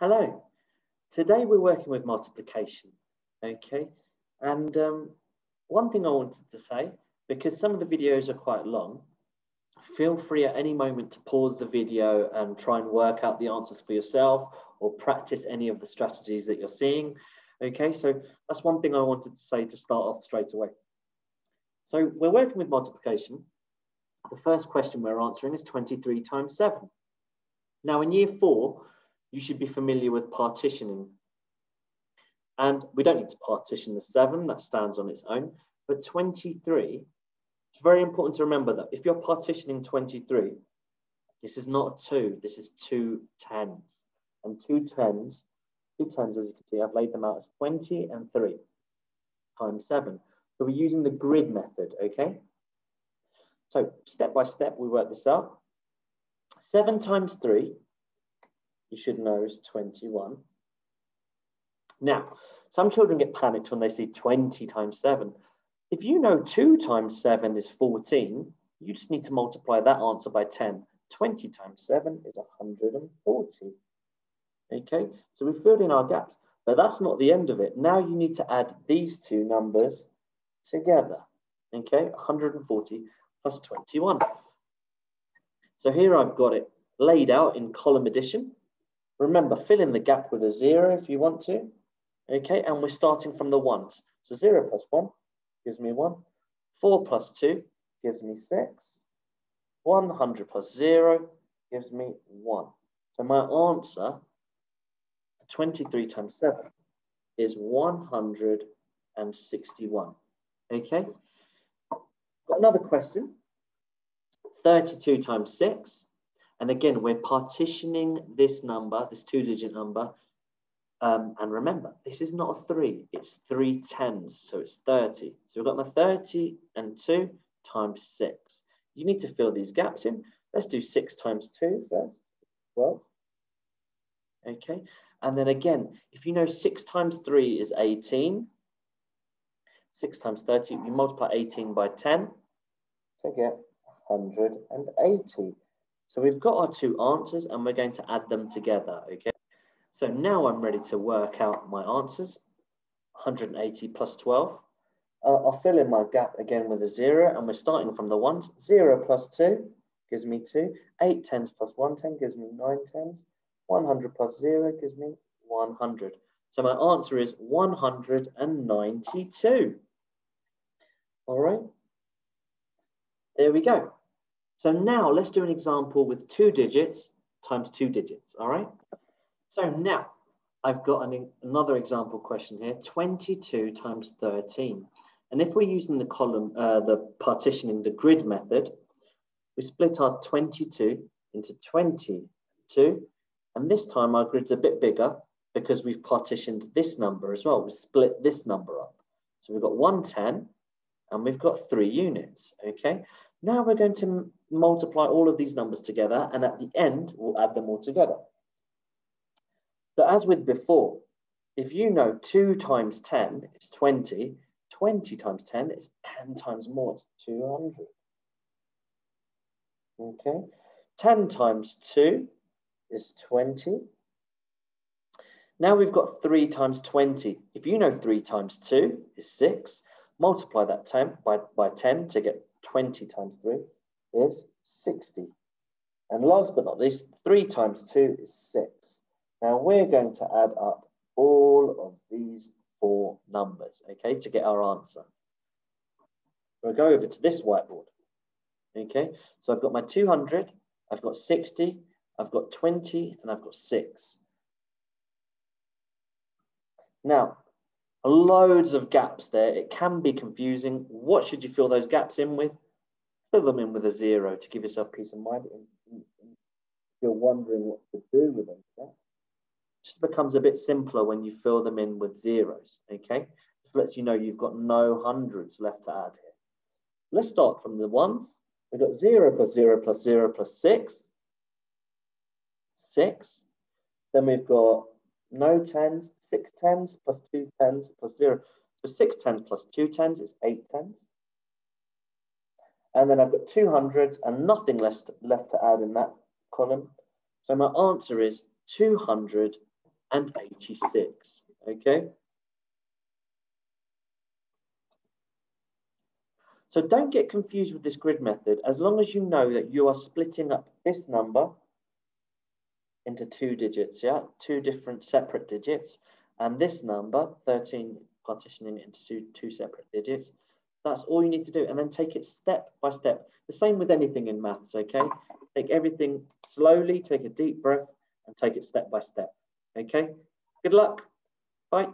Hello, today we're working with multiplication, okay? And one thing I wanted to say, because some of the videos are quite long, feel free at any moment to pause the video and try and work out the answers for yourself or practice any of the strategies that you're seeing, okay? So that's one thing I wanted to say to start off straight away. So we're working with multiplication. The first question we're answering is 23 times 7. Now in year 4, you should be familiar with partitioning. And we don't need to partition the 7, that stands on its own. But 23, it's very important to remember that if you're partitioning 23, this is not a 2, this is 2 10s. And 2 10s, as you can see, I've laid them out as 20 and 3 times 7. So we're using the grid method, okay? So step by step, we work this out. 7 times 3, you should know, is 21. Now, some children get panicked when they see 20 times 7. If you know 2 times 7 is 14, you just need to multiply that answer by 10. 20 times 7 is 140. Okay, so we've filled in our gaps, but that's not the end of it. Now you need to add these two numbers together. Okay, 140 plus 21. So here I've got it laid out in column addition. Remember, fill in the gap with a 0 if you want to. Okay, and we're starting from the ones. So 0 plus 1 gives me 1. 4 plus 2 gives me 6. 100 plus 0 gives me 1. So my answer, 23 times 7, is 161. Okay, got another question. 32 times 6. And again, we're partitioning this number, this 2-digit number. And remember, this is not a 3, it's 3 10s, so it's 30. So we've got my 30 and 2 times 6. You need to fill these gaps in. Let's do 6 times 2 first, 12. Okay, and then again, if you know 6 times 3 is 18, 6 times 30, you multiply 18 by 10 to get 180. So we've got our two answers and we're going to add them together, okay? So now I'm ready to work out my answers. 180 plus 12. I'll fill in my gap again with a 0 and we're starting from the ones. 0 plus 2 gives me 2. 8 10s plus 1 10 gives me 9 10s. 100 plus 0 gives me 100. So my answer is 192. All right, there we go. So now let's do an example with 2 digits times 2 digits, all right? So now I've got another example question here, 22 times 13. And if we're using the column, the partitioning, the grid method, we split our 22 into 22. And this time our grid's a bit bigger because we've partitioned this number as well. We split this number up. So we've got 110 and we've got 3 units, okay? Now we're going to multiply all of these numbers together and at the end, we'll add them all together. So as with before, if you know 2 times 10 is 20, 20 times 10 is 10 times more, it's 200. Okay, 10 times 2 is 20. Now we've got 3 times 20. If you know 3 times 2 is 6, multiply that 10 by 10 to get 20 times 3 is 60. And last but not least, 3 times 2 is 6. Now we're going to add up all of these 4 numbers, okay, to get our answer. We'll go over to this whiteboard, okay? So I've got my 200, I've got 60, I've got 20, and I've got 6. Now, loads of gaps there. It can be confusing. What should you fill those gaps in with? Fill them in with a 0 to give yourself peace of mind. If you're wondering what to do with them, yeah? Just becomes a bit simpler when you fill them in with zeros, okay? This lets you know you've got no hundreds left to add here. Let's start from the ones. We've got 0 plus 0 plus 0 plus 6. 6. Then we've got no 10s, 6 10s plus 2 10s plus 0. So 6 10s plus 2 10s is 8 10s. And then I've got 200s and nothing left to add in that column. So my answer is 240. and 86, okay? So don't get confused with this grid method, as long as you know that you are splitting up this number into 2 digits, yeah? 2 different separate digits, and this number, 13, partitioning it into 2 separate digits. That's all you need to do, and then take it step by step. The same with anything in maths, okay? Take everything slowly, take a deep breath, and take it step by step, okay? Good luck. Bye.